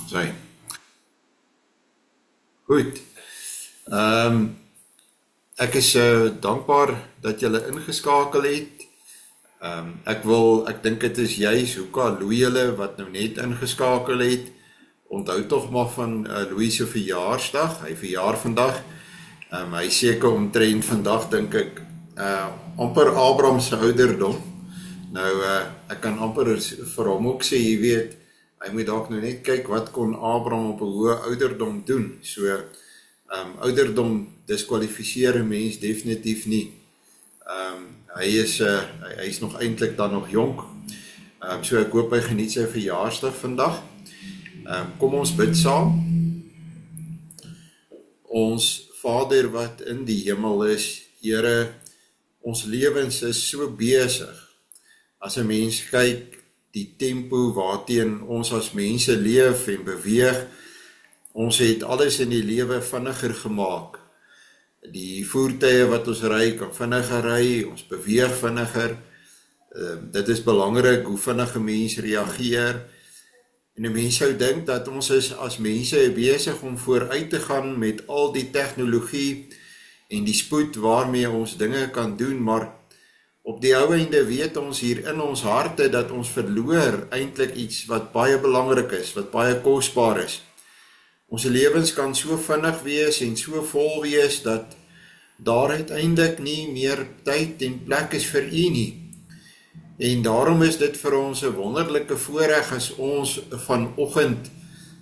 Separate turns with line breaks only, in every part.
Sorry. Goed. Ek is dankbaar dat julle ingeskakel het. Ek dink dit is juis Hoeka Louie wat nou net ingeskakel het. Onthou tog maar van Louis se verjaarsdag. Hy verjaar vandag. Hy seker omtrent vandag dink ek amper Abraham se ouderdom. Nou ek kan amper vir hom ook sê, jy weet, hy moet dalk nou net kyk wat kon Abraham op 'n hoë ouderdom doen. So ouderdom diskwalifiseer 'n mens definitief nie. Hy is nog eintlik dan nog jonk. So ek hoop hy geniet sy verjaarsdag vandag. Kom ons bid saam. Ons Vader wat in die hemel is, Here, ons lewens is so besig. As 'n mens kyk die tempo waarteen ons as mense leef en beweeg, ons het alles in die lewe vinniger gemaak. Die voertuie wat ons ry, kan vinniger ry, ons beweeg vinniger. Dit is belangrik hoe vinnig 'n mens reageer. En 'n mens sou dink dat ons is as mense besig om vooruit te gaan met al die tegnologie en die spoed waarmee ons dinge kan doen, maar op die ou einde weet ons hier in ons harte dat ons verloor eintlik iets wat baie belangrik is, wat baie kosbaar is. Ons lewens kan so vinnig wees en so vol wees dat daar uiteindelik nie meer tyd en plek is vir U nie. En daarom is dit vir ons 'n wonderlike voorreg as ons vanoggend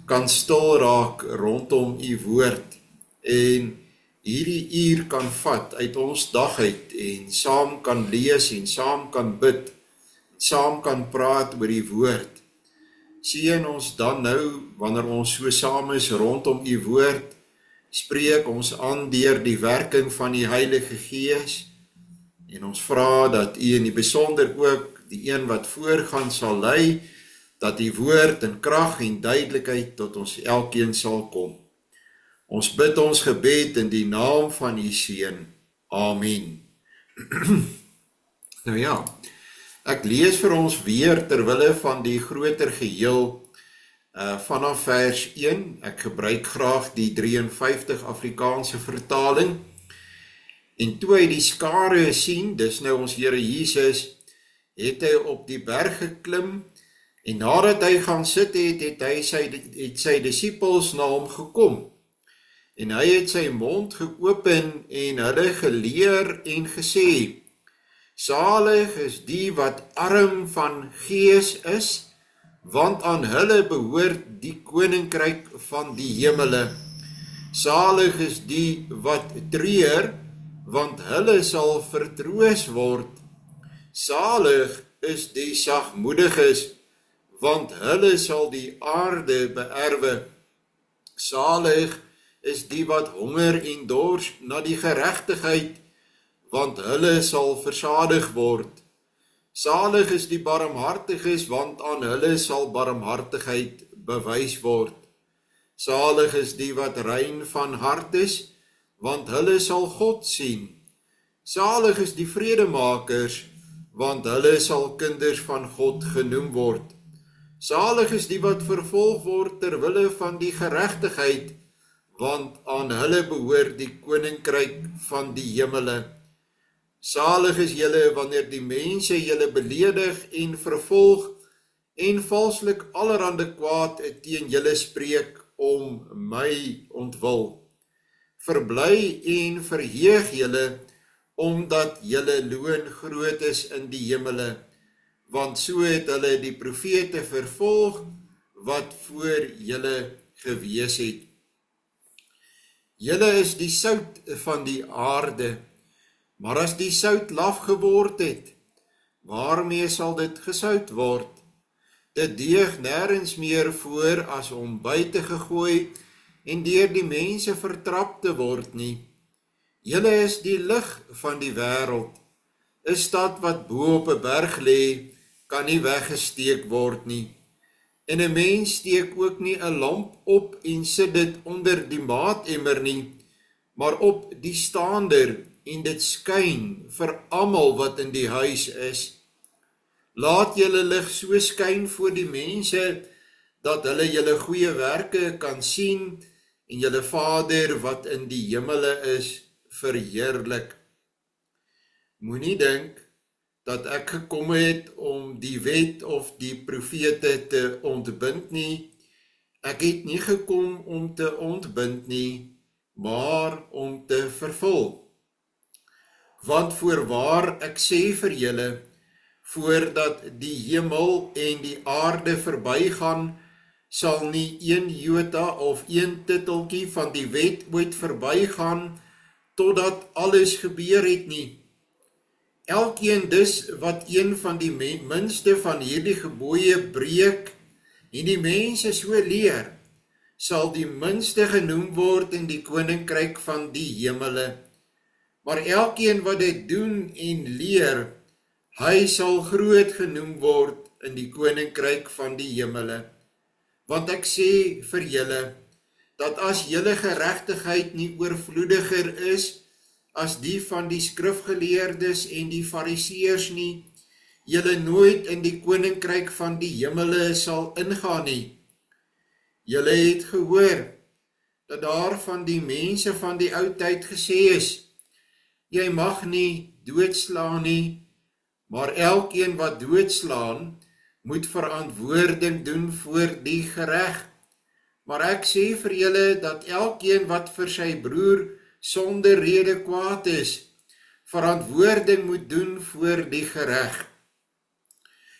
kan stil raak rondom U woord en hierdie uur kan vat uit ons dag uit en saam kan lees en saam kan bid, saam kan praat oor die woord. Seën ons dan nou, wanneer ons so saam is rondom U woord, spreek ons aan deur die werking van die Heilige Gees, en ons vra dat U in die besonder ook die een wat voorgaan sal lei, dat die woord in krag en duidelikheid tot ons elkeen sal kom. Ons bid ons gebed in die naam van U Seun. Amen. Nou ja, ek lees vir ons weer terwille van die groter geheel vanaf vers 1. Ek gebruik graag die 53 Afrikaanse vertaling. En toe hy die skare sien, dis nou ons Here Jesus, het hy op die berg geklim, en nadat hy gaan sit het sy disippels na hom gekom. En hy het sy mond geopen en hulle geleer en gesê, salig is die wat arm van gees is, want aan hulle behoort die koninkryk van die hemele. Salig is die wat treur, want hulle sal vertroos word. Salig is die sagmoediges, want hulle sal die aarde beerwe. Salig is die wat honger en dors na die geregtigheid, want hulle sal versadig word. Salig is die barmhartiges, want aan hulle sal barmhartigheid bewys word. Salig is die wat rein van hart is, want hulle sal God sien. Salig is die vredemakers, want hulle sal kinders van God genoem word. Salig is die wat vervolg word ter wille van die geregtigheid, want aan hulle behoort die koninkryk van die hemele. Salig is julle wanneer die mense julle beledig en vervolg en valslik allerhande kwaad teen julle spreek om my ontwil. Verbly en verheug julle, omdat julle loon groot is in die hemele, want so het hulle die profete vervolg wat voor julle gewees het. Julle is die sout van die aarde, maar as die sout laf geword het, waarmee sal dit gesout word? Dit deeg nêrens meer voor as om buite gegooi en deur die mense vertrap te word nie. Julle is die lig van die wêreld. 'n Stad wat bo op 'n berg lê, kan nie weggesteek word nie. En 'n mens steek ook nie 'n lamp op en sit dit onder die maatemmer nie, maar op die staander, en dit skyn vir almal wat in die huis is. Laat julle lig so skyn voor die mense, dat hulle julle goeie werke kan sien en julle Vader wat in die hemele is, verheerlik. Moenie dink dat ek gekom het om die wet of die profete te ontbind nie. Ek het nie gekom om te ontbind nie, maar om te vervul. Want voorwaar ek sê vir julle, voordat die hemel en die aarde verbygaan, sal nie een jota of een titteltjie van die wet ooit verbygaan, totdat alles gebeur het nie. Elkeen dus wat een van die minste van hierdie gebooie breek, en die mense so leer, sal die minste genoem word in die koninkryk van die hemele. Maar elkeen wat dit doen en leer, hy sal groot genoem word in die koninkryk van die hemele. Want ek sê vir julle, dat as julle geregtigheid nie oorvloediger is, as die van die skrifgeleerdes en die fariseërs nie, julle nooit in die koninkryk van die hemele sal ingaan nie. Julle het gehoor, dat daar van die mense van die ou tyd gesê is, jy mag nie doodslaan nie, maar elkeen wat doodslaan, moet verantwoording doen voor die gereg. Maar ek sê vir julle, dat elkeen wat vir sy broer sonder rede kwaad is, verantwoording moet doen voor die gereg.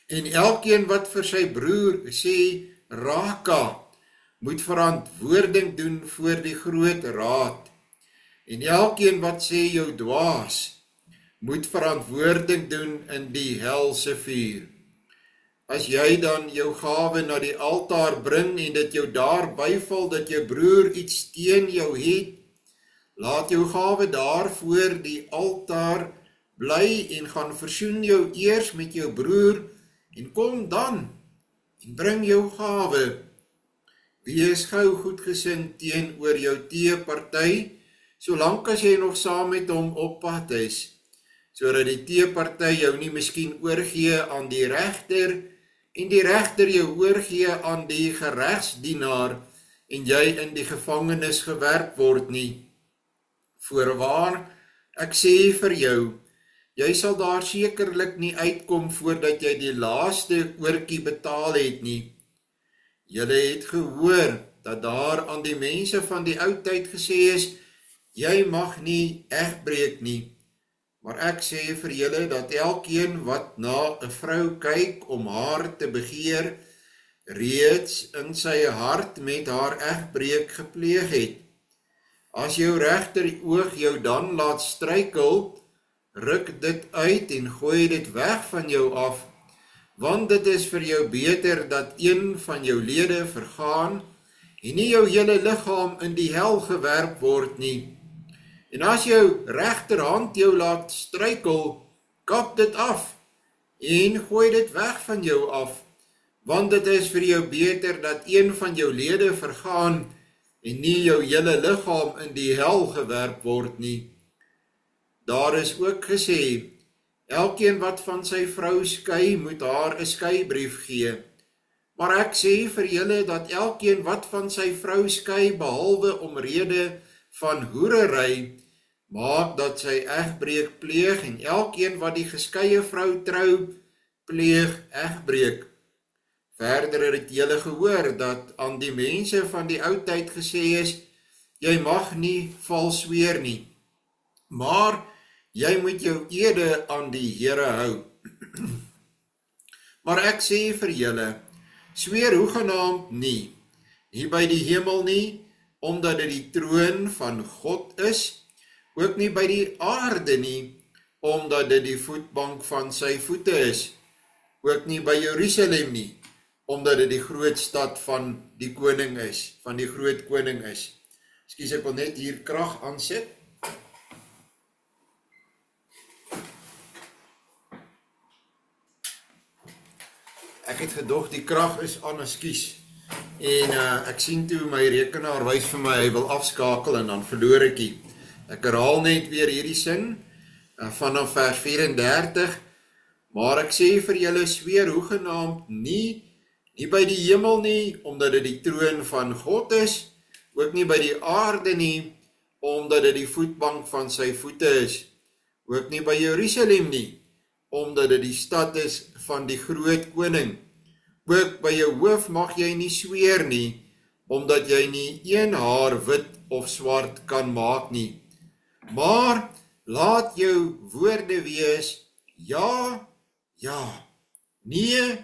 En elkeen wat vir sy broer sê, raka, moet verantwoording doen voor die groot raad. En elkeen wat sê jou dwaas, moet verantwoording doen in die helse vuur. As jy dan jou gawe na die altaar bring en dit jou daar byval dat jou broer iets teen jou het, laat jou gawe daar voor die altaar bly en gaan versoen jou eers met jou broer en kom dan en bring jou gawe. Wees gou goedgesind teenoor jou teeparty, solank as jy nog saam met hom op pad is, sodat die teeparty jou nie miskien oorgee aan die regter en die regter jou oorgee aan die geregsdienaar en jy in die gevangenis gewerp word nie. Voorwaar, ek sê vir jou, jy sal daar sekerlik nie uitkom voordat jy die laaste oortjie betaal het nie. Julle het gehoor dat daar aan die mense van die ou tyd gesê is, jy mag nie egbreek nie. Maar ek sê vir julle dat elkeen wat na 'n vrou kyk om haar te begeer, reeds in sy hart met haar egbreek gepleeg het. As jou regter oog jou dan laat struikel, ruk dit uit en gooi dit weg van jou af, want dit is vir jou beter dat een van jou lede vergaan en nie jou hele liggaam in die hel gewerp word nie. En as jou regterhand jou laat struikel, kap dit af en gooi dit weg van jou af, want dit is vir jou beter dat een van jou lede vergaan en nie jou hele liggaam in die hel gewerp word nie. Daar is ook gesê, elkeen wat van sy vrou skei, moet haar 'n skeibrief gee. Maar ek sê vir julle dat elkeen wat van sy vrou skei, behalwe omrede van hoerery, maak dat sy egbreek pleeg, en elkeen wat die geskeie vrou trou, pleeg egbreek. Verder het julle gehoor dat aan die mense van die ou tyd gesê is, jy mag nie vals sweer nie, maar jy moet jou ede aan die Here hou. Maar ek sê vir julle, sweer hoegenaamd nie by die hemel nie, omdat dit die troon van God is, ook nie by die aarde nie, omdat dit die voetbank van sy voete is, ook nie by Jerusalem nie, omdat dit die groot stad van die koning is, van die groot koning is. Ekskuus, ek wil net hier krag aansit. Ek het gedog die krag is aan, ekskuus. En ek sien toe my rekenaar wys vir my, hy wil afskakel en dan verloor ek die. Ek herhaal net weer hierdie sin, vanaf vers 34, maar ek sê vir julle, sweer hoegenaamd nie Nie by die hemel nie, omdat dit die troon van God is, ook nie by die aarde nie, omdat dit die voetbank van sy voete is, ook nie by Jerusalem nie, omdat dit die stad is van die groot koning. Ook by jou hoof mag jy nie sweer nie, omdat jy nie een haar wit of swart kan maak nie. Maar laat jou woorde wees, ja, ja, nee,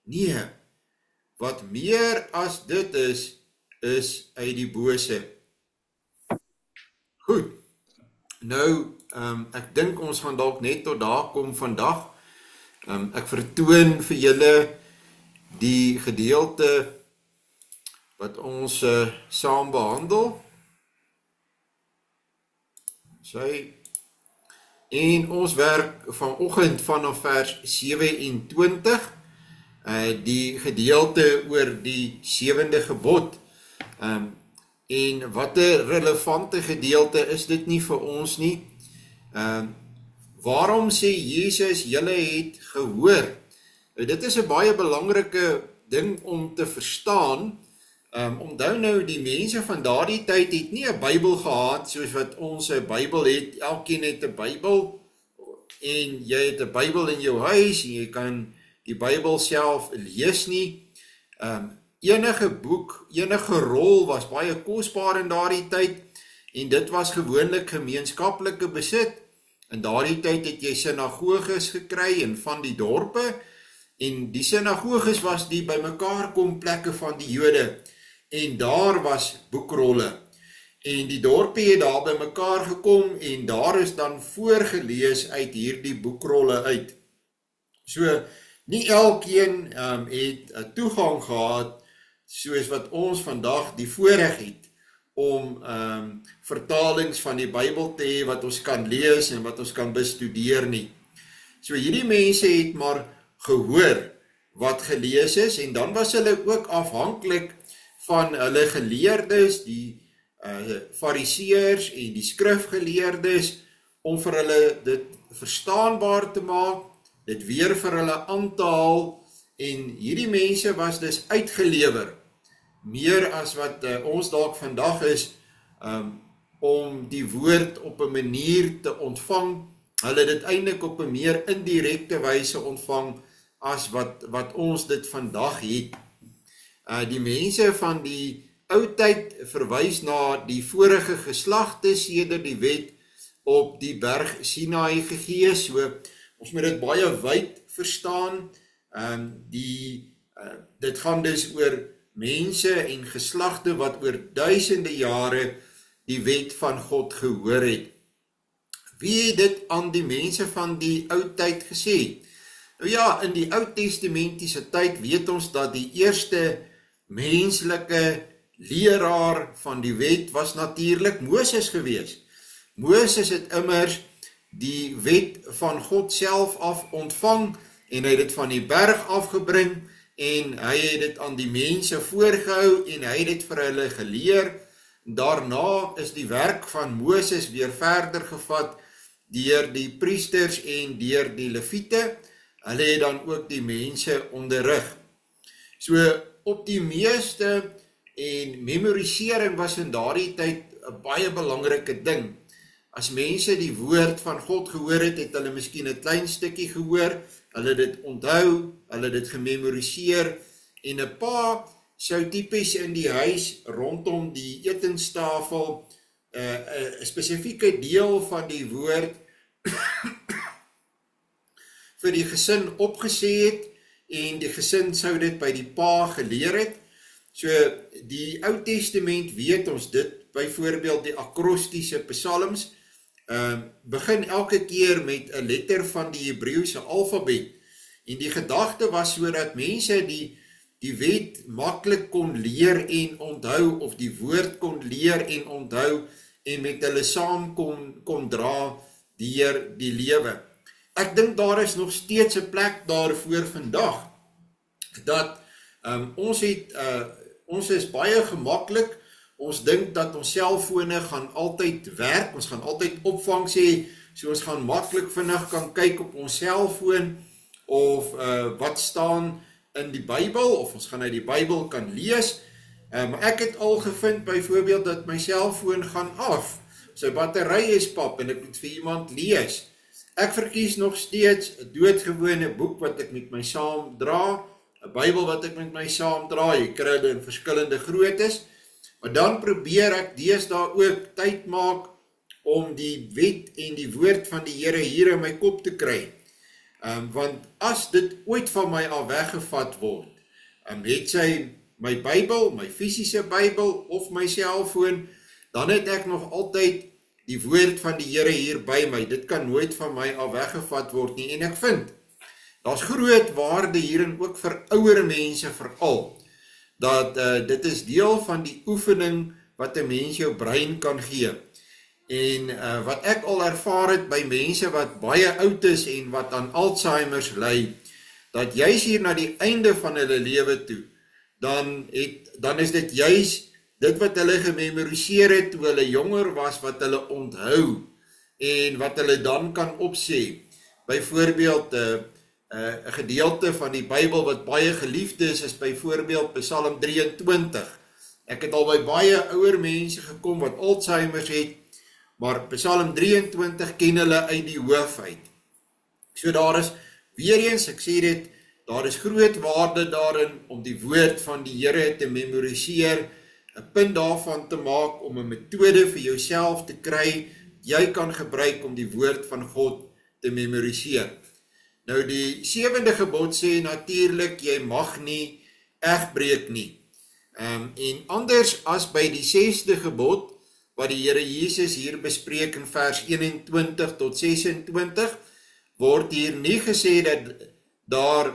nee. Wat meer as dit is uit die bose. Goed, nou, ek dink ons gaan dalk net tot daar kom vandag. Ek vertoon vir julle die gedeelte wat ons saam behandel. En ons werk vanoggend vanaf vers 27, die gedeelte oor die 7de gebod. En wat 'n relevante gedeelte is dit nie vir ons nie. Waarom sê Jesus, julle het gehoor? Dit is 'n baie belangrike ding om te verstaan. Onthou nou, die mense van daardie tyd het nie 'n Bybel gehad soos wat ons 'n Bybel het. Elkeen het 'n Bybel en jy het 'n Bybel in jou huis en jy kan die Bybel self lees nie. Enige boek, enige rol was baie kosbaar in daardie tyd en dit was gewoonlik gemeenskaplike besit. In daardie tyd het jy sinagoges gekry en van die dorpe en die sinagoges was die bymekaar kom plekke van die Jode en daar was boekrolle en die dorpe het daar bymekaar gekom en daar is dan voorgelees uit hierdie boekrolle uit. So, nie elkeen het toegang gehad soos wat ons vandag die voorreg het om vertalings van die Bybel te hê wat ons kan lees en wat ons kan bestudeer nie. So hierdie mense het maar gehoor wat gelees is en dan was hulle ook afhanklik van hulle geleerdes, die fariseërs en die skrifgeleerdes om vir hulle dit verstaanbaar te maak, dit weer vir hulle aan te haal en hierdie mense was dus uitgelewer meer as wat ons dalk vandag is om die woord op 'n manier te ontvang. Hulle dit eintlik op 'n meer indirekte wyse ontvang as wat ons dit vandag het. Die mense van die ou tyd verwys na die vorige geslagte sedert die wet op die berg Sinaï gegee, so ons moet dit baie wyd verstaan. Dit gaan dus oor mense en geslagte wat oor duisende jare die wet van God gehoor het. Wie het dit aan die mense van die ou tyd gesê? Nou ja, in die Ou Testamentiese tyd weet ons dat die eerste menslike leraar van die wet was natuurlik Moses gewees. Moses het immers die wet van God self af ontvang en hy het dit van die berg afgebring en hy het dit aan die mense voorgehou en hy het dit vir hulle geleer. Daarna is die werk van Moses weer verder gevat deur die priesters en deur die leviete. Hulle het dan ook die mense onderrig. So op die meeste en memorisering was in daardie tyd 'n baie belangrike ding. As mense die woord van God gehoor het, het hulle miskien 'n klein stukkie gehoor, hulle dit onthou, hulle dit gememoriseer en 'n pa sou tipies in die huis rondom die etenstafel 'n spesifieke deel van die woord vir die gesin opgesê het en die gesin sou dit by die pa geleer het. So die Ou Testament weet ons dit, byvoorbeeld die akrostiese psalms, begin elke keer met 'n letter van die Hebreëse alfabet. En die gedagte was sodat mense die wet maklik kon leer en onthou, of die woord kon leer en onthou, en met hulle saam kon dra deur die lewe. Ek dink daar is nog steeds 'n plek daarvoor vandag, dat ons is baie gemaklik, ons dink dat ons selfone gaan altyd werk, ons gaan altyd opvang sê, so ons gaan maklik vinnig kan kyk op ons selfoon, of wat staan in die Bybel, of ons gaan uit die Bybel kan lees. Maar ek het al gevind byvoorbeeld dat my selfoon gaan af. Sy battery is pap en ek moet vir iemand lees. Ek verkies nog steeds 'n doodgewone boek wat ek met my saam dra, 'n Bybel wat ek met my saam dra, jy kry dit in verskillende groottes, maar dan probeer ek deesdae ook tyd maak om die wet en die woord van die Here hier in my kop te kry. Want as dit ooit van my al weggevat word, het sy my Bybel, my fisiese Bybel of my selfoon, dan het ek nog altyd die woord van die Here hier by my. Dit kan nooit van my al weggevat word nie. En ek vind, daar's groot waarde hierin ook vir ouer mense veral, dat dit is deel van die oefening wat 'n mens jou brein kan gee. En wat ek al ervaar het by mense wat baie oud is en wat aan Alzheimer's ly, dat juis hier na die einde van hulle lewe toe, dan is dit juis dit wat hulle gememoriseer het toe hulle jonger was, wat hulle onthou en wat hulle dan kan opsê. Byvoorbeeld, 'n gedeelte van die Bybel wat baie geliefd is byvoorbeeld Psalm 23. Ek het al by baie ouer mense gekom wat Alzheimer's het, maar Psalm 23 ken hulle uit die hoof uit. So daar is, weer eens, ek sê dit, daar is groot waarde daarin om die woord van die Here te memoriseer, 'n punt daarvan te maak om 'n metode vir jouself te kry, jy kan gebruik om die woord van God te memoriseer. Nou die 7de gebod sê natuurlik, jy mag nie egbreek nie. En anders as by die 6de gebod, wat die Here Jesus hier bespreek in vers 21 tot 26, word hier nie gesê dat daar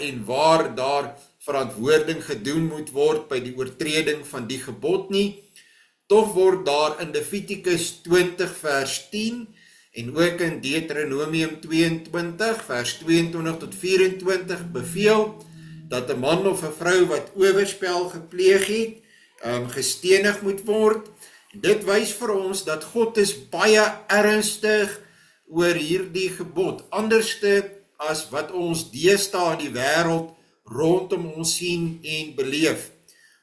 en waar daar verantwoording gedoen moet word by die oortreding van die gebod nie. Tog word daar in Levitikus 20 vers 10 en ook in Deuteronomium 22 vers 22 tot 24 beveel dat 'n man of 'n vrou wat oorspel gepleeg het, gestenig moet word. En dit wys vir ons dat God is baie ernstig oor hierdie gebod, anderste as wat ons deesdae in die wêreld rondom ons sien en beleef.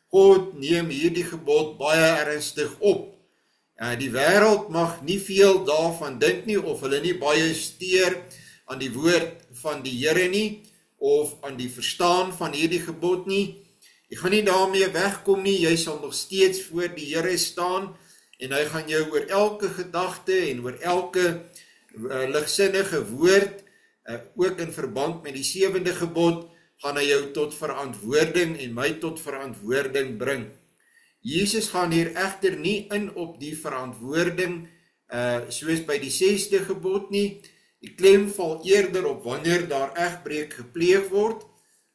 God neem hierdie gebod baie ernstig op. Die wêreld mag nie veel daarvan dink nie, of hulle nie baie steur aan die woord van die Here nie, of aan die verstaan van hierdie gebod nie. Jy gaan nie daarmee wegkom nie, jy sal nog steeds voor die Here staan, en hy gaan jou oor elke gedagte en oor elke ligsinnige woord, ook in verband met die 7de gebod, gaan hy jou tot verantwoording en my tot verantwoording bring. Jesus gaan hier egter nie in op die verantwoording soos by die 6de gebod nie. Die klem val eerder op wanneer daar egbreek gepleeg word,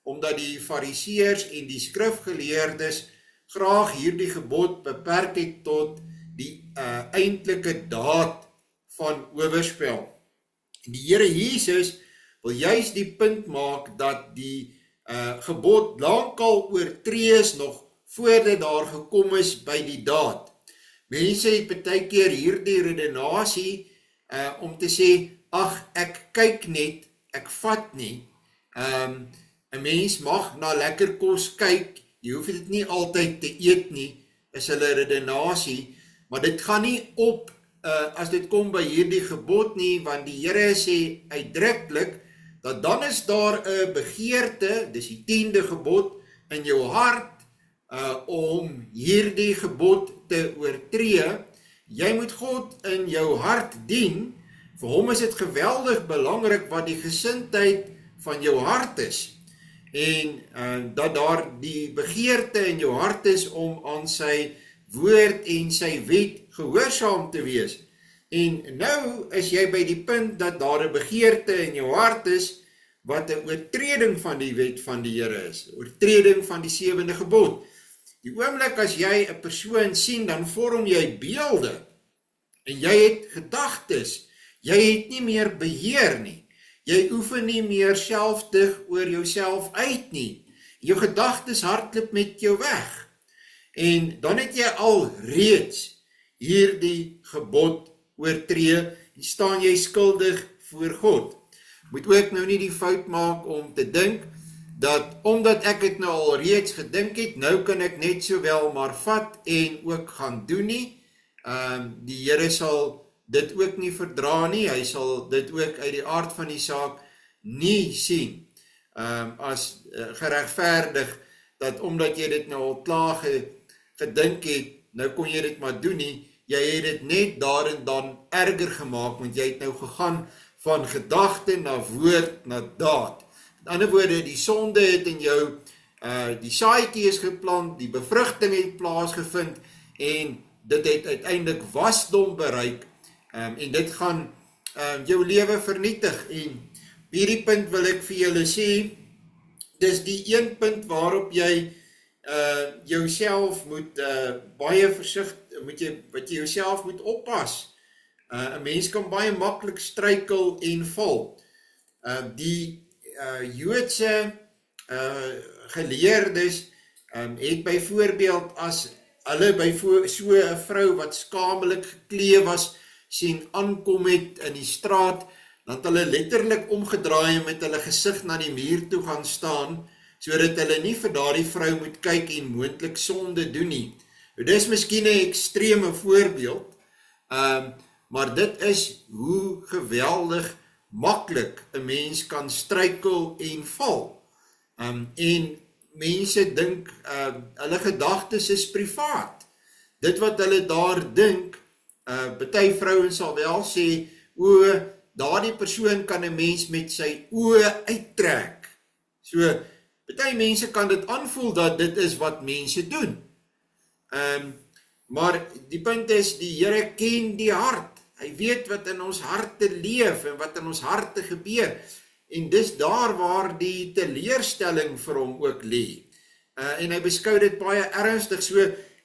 omdat die fariseërs en die skrifgeleerdes graag hierdie gebod beperk het tot die eintlike daad van oorspel. En die Here Jesus wil juist die punt maak dat die gebod lankal oortree is nog voordat daar gekom is by die daad. Mense het baie keer hierdie redenasie om te sê, ag, ek kyk net, ek vat nie. 'n Mens mag na lekker kos kyk, jy hoef dit nie altyd te eet nie, is hulle redenasie, maar dit gaan nie op as dit kom by hierdie gebod nie, want die Here sê uitdruklik, dat dan is daar 'n begeerte, dis die 10de gebod, in jou hart, om hierdie gebod te oortree. Jy moet God in jou hart dien. Vir hom is dit geweldig belangrik wat die gesindheid van jou hart is. En dat daar die begeerte in jou hart is om aan sy woord en sy wet gehoorsaam te wees. En nou is jy by die punt dat daar 'n begeerte in jou hart is wat 'n oortreding van die wet van die Here is. Oortreding van die 7de gebod. Die oomblik as jy 'n persoon sien, dan vorm jy beelde. En jy het gedagtes. Jy het nie meer beheer nie. Jy oefen nie meer selfdig oor jouself uit nie. Jou gedagtes hardloop met jou weg. En dan het jy al reeds hierdie gebod oortree en staan jy skuldig voor God. moet ook nou nie die fout maak om te dink, dat omdat ek het nou al reeds gedink het, nou kan ek net sowel maar vat en ook gaan doen nie. Die Here sal dit ook nie verdra nie, hy sal dit ook uit die aard van die saak nie sien as geregverdig, dat omdat jy dit nou al klaar gedink het, nou kon jy dit maar doen nie, jy het dit net daar en dan erger gemaak, want jy het nou gegaan van gedagte na woord na daad. Met ander woorde, die sonde het in jou, die saadjie is geplant, die bevrugting het plaasgevind, en dit het uiteindelik wasdom bereik, en dit gaan jou lewe vernietig. En op hierdie punt wil ek vir julle sê, dis die een punt waarop jy jouself moet baie versigtig, wat jy jouself moet oppas. 'n Mens kan baie maklik struikel en val. Die Joodse geleerdes het byvoorbeeld as hulle by so 'n vrou wat skamelik geklee was, sien aankom het in die straat, dan het hulle letterlik omgedraai en met hulle gesig na die muur toe gaan staan, sodat hulle nie vir daardie vrou moet kyk en moontlik sonde doen nie. Dit is miskien 'n ekstreme voorbeeld, maar dit is hoe geweldig maklik 'n mens kan struikel en val. En mense dink, hulle gedagtes is privaat. Dit wat hulle daar dink, party vrouens sal wel sê, daardie persoon kan 'n mens met sy oë uittrek. So, party mense kan dit aanvoel dat dit is wat mense doen. Maar die punt is, die Here ken die hart. Hy weet wat in ons harte leef en wat in ons harte gebeur. En dis daar waar die teleurstelling vir hom ook lê. En hy beskou dit baie ernstig. So,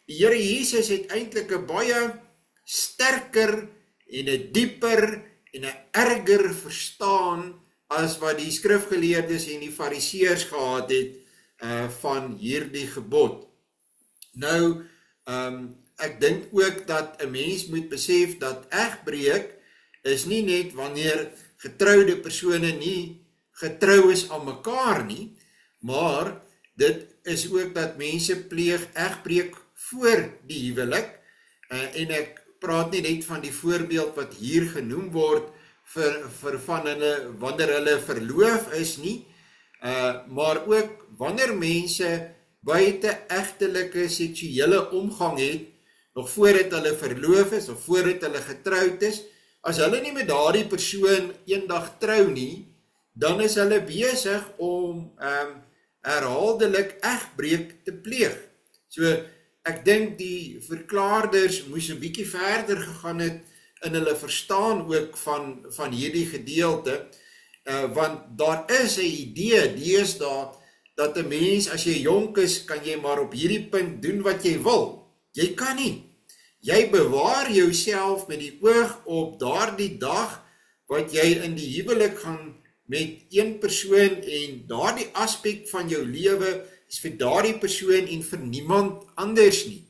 die Here Jesus het eintlik 'n baie sterker en 'n dieper en 'n erger verstaan as wat die skrifgeleerdes en die fariseërs gehad het van hierdie gebod. Nou, ek dink ook dat 'n mens moet besef dat egbreek is nie net wanneer getroude persone nie getrou is aan mekaar nie, maar dit is ook dat mense pleeg egbreek voor die huwelik, en ek praat nie net van die voorbeeld wat hier genoem word vir van hulle, wanneer hulle verloof is nie, maar ook wanneer mense buite egtelike seksuele omgang het, nog voordat hulle verloof is, of voordat hulle getroud is, as hulle nie met daardie persoon eendag trou nie, dan is hulle besig om herhaaldelik egbreek te pleeg. So, ek dink die verklaarders moes 'n bietjie verder gegaan het in hulle verstaan ook van hierdie gedeelte, want daar is 'n idee deesdae dat 'n mens, as jy jonk is, kan jy maar op hierdie punt doen wat jy wil. Jy kan nie. Jy bewaar jouself met die oog op daardie dag wat jy in die huwelik gaan met een persoon, en daardie aspek van jou lewe is vir daardie persoon en vir niemand anders nie.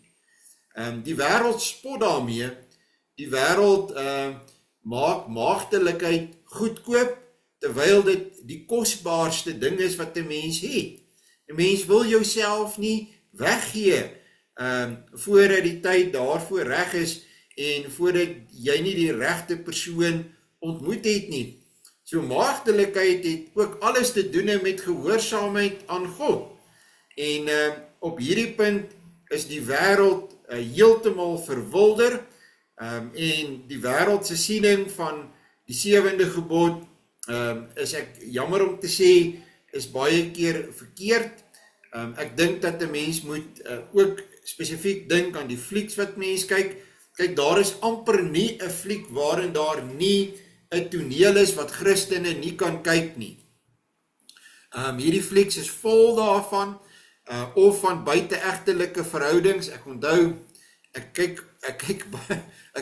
Die wêreld spot daarmee. Die wêreld maak maagdelikheid goedkoop, terwyl dit die kosbaarste ding is wat 'n mens het. 'n Mens wil jouself nie weggee voordat die tyd daarvoor reg is en voordat jy nie die regte persoon ontmoet het nie. So maagdelikheid het ook alles te doen met gehoorsaamheid aan God. En op hierdie punt is die wêreld heeltemal verwilder, en die wêreld se siening van die 7de gebod, is ek jammer om te sê, is baie keer verkeerd. Ek dink dat 'n mens moet ook spesifiek dink aan die flieks wat mens kyk. Kyk, daar is amper nie 'n fliek waarin daar nie 'n toneel is wat Christene nie kan kyk nie. Hierdie flieks is vol daarvan, of van buiteegtelike verhoudings. Ek onthou, ek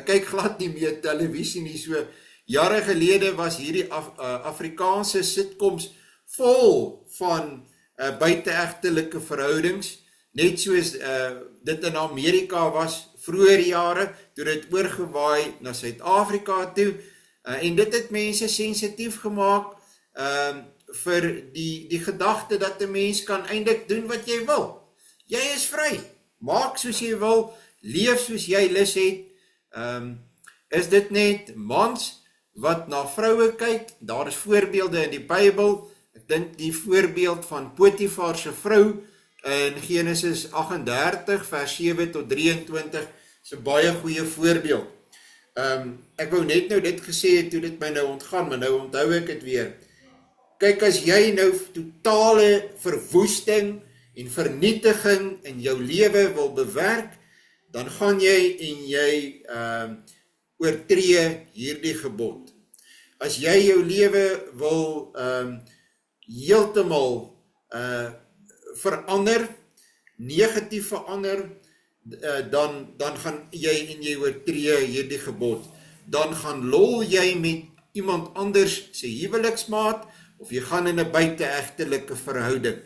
kyk glad nie meer televisie nie, so jare gelede was hierdie Afrikaanse sitcoms vol van buiteegtelike verhoudings, net soos dit in Amerika was vroeër jare, toe dit oorgewaai na Suid-Afrika toe, en dit het mense sensitief gemaak vir die gedagte dat 'n mens kan eintlik doen wat jy wil. Jy is vry. Maak soos jy wil, leef soos jy lus het. Is dit net mans wat na vroue kyk? Daar is voorbeelde in die Bybel. Ek dink die voorbeeld van Potifar se vrou in Genesis 38 vers 7 tot 23 is 'n baie goeie voorbeeld. Ek wou net nou dit gesê het toe dit my nou ontgaan, maar nou onthou ek dit weer. Kyk, as jy nou totale verwoesting en vernietiging in jou lewe wil bewerk, dan gaan jy en jy oortree hierdie gebod. As jy jou lewe wil heeltemal verander, negatief verander, dan gaan jy en jy oortree hierdie gebod. Dan gaan lol jy met iemand anders se huweliksmaat, of jy gaan in 'n buiteegtelike verhouding.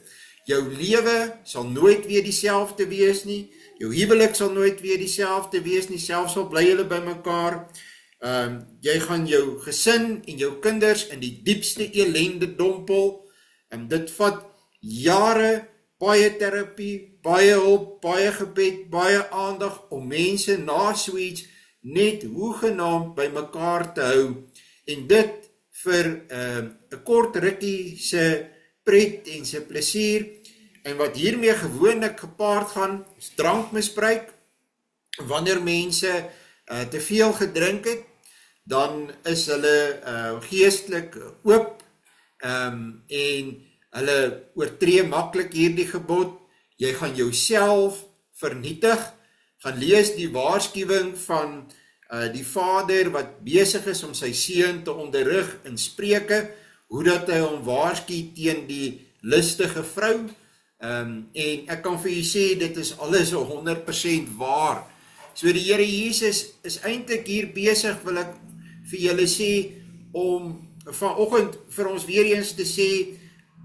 Jou lewe sal nooit weer dieselfde wees nie, jou huwelik sal nooit weer dieselfde wees nie, selfs al bly julle by mekaar. Jy gaan jou gesin en jou kinders in die diepste elende dompel, en dit vat jare, baie terapie, baie hulp, baie gebed, baie aandag om mense na so iets net hoegenaamd by mekaar te hou, en dit vir 'n kort rukkie se pret en se plesier. En wat hiermee gewoonlik gepaard gaan, is drankmisbruik. Wanneer mense te veel gedrink het, dan is hulle geestelik oop, en hulle oortree maklik hierdie gebod. Jy gaan jouself vernietig. Gaan lees die waarskuwing van die vader wat besig is om sy seun te onderrig in Spreuke, hoe dat hy hom waarsku teen die lustige vrou. En ek kan vir julle sê, dit is alles 100% waar. So die Here Jesus is eintlik hier besig, wil ek vir julle sê, om vanoggend vir ons weer eens te sê,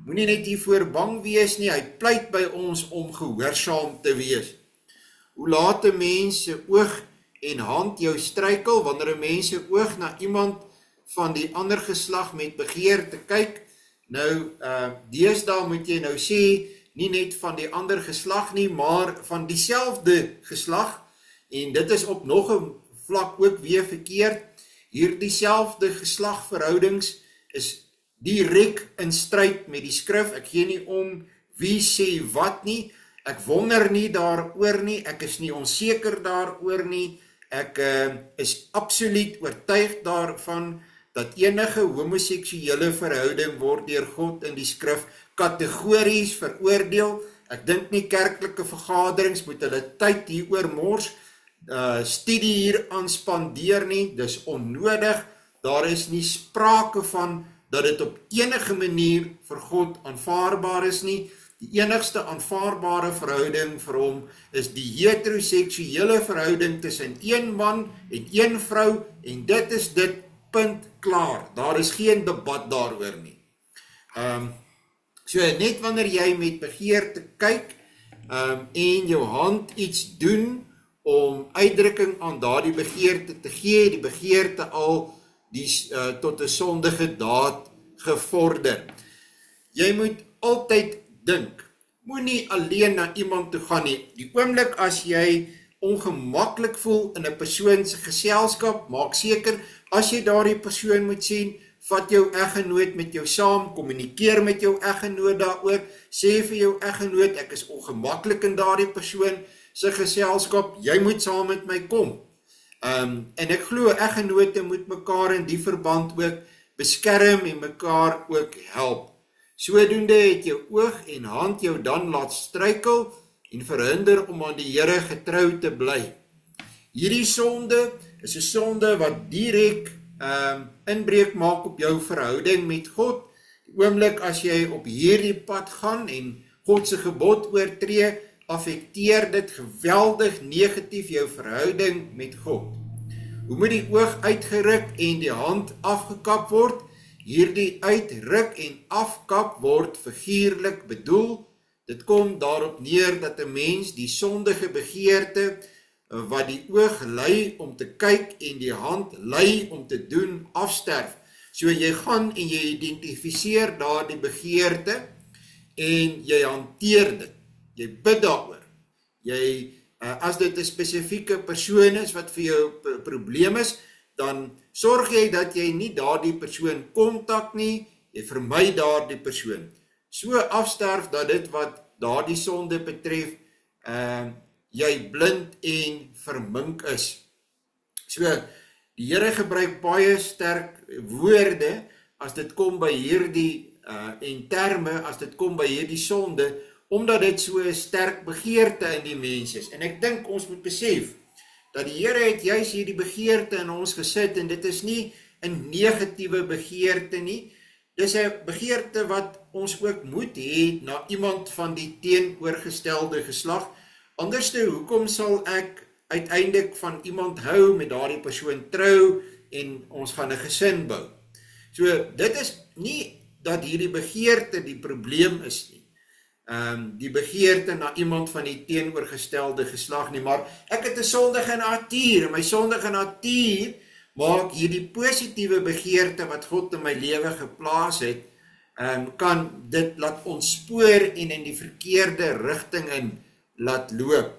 moenie net hiervoor bang wees nie, hy pleit by ons om gehoorsaam te wees. Hoe laat 'n mens se oog en hand jou struikel, wanneer 'n mens se oog na iemand van die ander geslag met begeerte kyk? Nou, deesdae moet jy nou sê, nie net van die ander geslag nie, maar van dieselfde geslag, en dit is op nog 'n vlak ook weer verkeerd. Hier dieselfde geslagverhoudings is direk in stryd met die skrif. Ek gee nie om wie sê wat nie, ek wonder nie daaroor nie, ek is nie onseker daaroor nie, ek is absoluut oortuig daarvan, dat enige homoseksuele verhouding word deur God in die skrif kategories veroordeel. Ek dink nie kerklike vergaderings moet hulle tyd hieroor mors, studie hier aanspandeer nie, dis onnodig. Daar is nie sprake van dat dit op enige manier vir God aanvaarbaar is nie. Die enigste aanvaarbare verhouding vir hom is die heteroseksuele verhouding tussen een man en een vrou, en dit is dit, punt, klaar. Daar is geen debat daaroor nie. So net wanneer jy met begeerte kyk, en jou hand iets doen om uitdrukking aan daardie begeerte te gee, die begeerte al tot 'n sondige daad gevorder. Jy moet altyd dink, moenie alleen na iemand toe gaan nie. Die oomblik as jy ongemaklik voel in 'n persoon se geselskap, maak seker, as jy daardie persoon moet sien, vat jou eggenoot met jou saam, kommunikeer met jou eggenoot daaroor, sê vir jou eggenoot, ek is ongemaklik in daardie persoon se geselskap, jy moet saam met my kom. En ek glo eggenote moet mekaar in die verband ook beskerm en mekaar ook help. Sodoende het jou oog en hand jou dan laat struikel en verhinder om aan die Here getrou te bly. Hierdie sonde is 'n sonde wat direk inbreuk maak op jou verhouding met God. Die oomblik as jy op hierdie pad gaan en God se gebod oortree, affekteer dit geweldig negatief jou verhouding met God. Hoe moet die oog uitgeruk en die hand afgekap word? Hierdie uitruk en afkap word figuurlik bedoel. Dit kom daarop neer dat 'n mens die sondige begeerte wat die oog lei om te kyk en die hand lei om te doen afsterf. So jy gaan en jy identifiseer daardie begeerte en jy hanteer dit. Jy bid daaroor. Jy, as dit 'n spesifieke persoon is wat vir jou probleem is, dan sorg jy dat jy nie daardie persoon kontak nie, jy vermy daardie persoon. So afsterf dat dit wat daardie sonde betref, jy blind en vermink is. So, die Here gebruik baie sterk woorde as dit kom by hierdie en terme as dit kom by hierdie sonde, omdat dit so 'n sterk begeerte in die mens is. En ek dink ons moet besef dat die Here het juis hierdie begeerte in ons gesit, en dit is nie 'n negatiewe begeerte nie. Dis 'n begeerte wat ons ook moet hê na iemand van die teenoorgestelde geslag. Anderste, hoekom sal ek uiteindelik van iemand hou, met daardie persoon trou en ons gaan 'n gesin bou? So, dit is nie dat hierdie begeerte die probleem is nie. Die begeerte na iemand van die teenoorgestelde geslag nie, maar ek het 'n sondige natuur, en my sondige natuur maak hierdie positiewe begeerte wat God in my lewe geplaas het, kan dit laat ontspoor en in die verkeerde rigting in laat loop.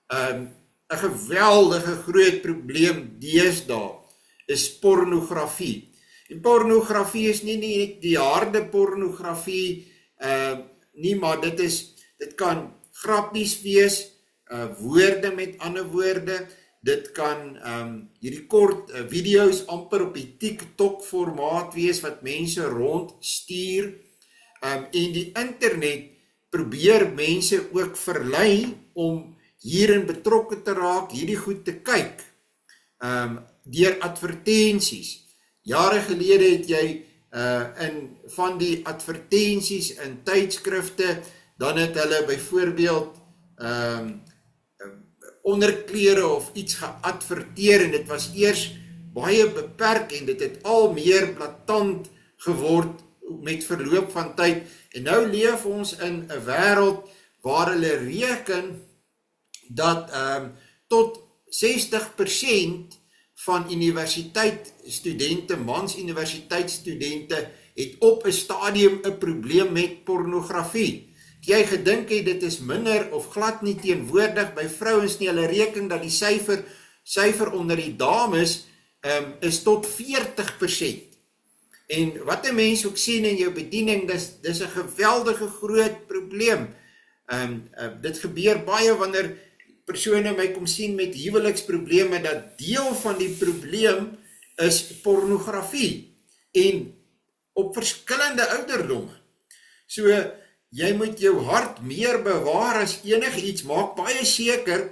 'n geweldige groot probleem deesdae is pornografie. En pornografie is nie net die harde pornografie nie, maar dit kan grappies wees, woorde met ander woorde, dit kan hierdie kort video's amper op die TikTok formaat wees wat mense rondstuur, en die internet probeer mense ook verlei om hierin betrokke te raak, hierdie goed te kyk, deur advertensies. Jare gelede het jy in van die advertensies in tydskrifte, dan het hulle byvoorbeeld onderklere of iets geadverteer, en dit was eers baie beperk, en dit het al meer blaatant geword met verloop van tyd, en nou leef ons in 'n wêreld waar hulle reken dat tot 60% van universiteitsstudente, mans universiteitsstudente, het op 'n stadium 'n probleem met pornografie. Jy gedink het dit is minder of glad nie teenwoordig by vrouens nie, hulle reken dat die syfer onder die dames is tot 40%. En wat 'n mens ook sien in jou bediening, dis 'n geweldige groot probleem. Dit gebeur baie wanneer persone my kom sien met huweliksprobleme, dat deel van die probleem is pornografie, en op verskillende ouderdomme. So, jy moet jou hart meer bewaar as enigiets, maak baie seker,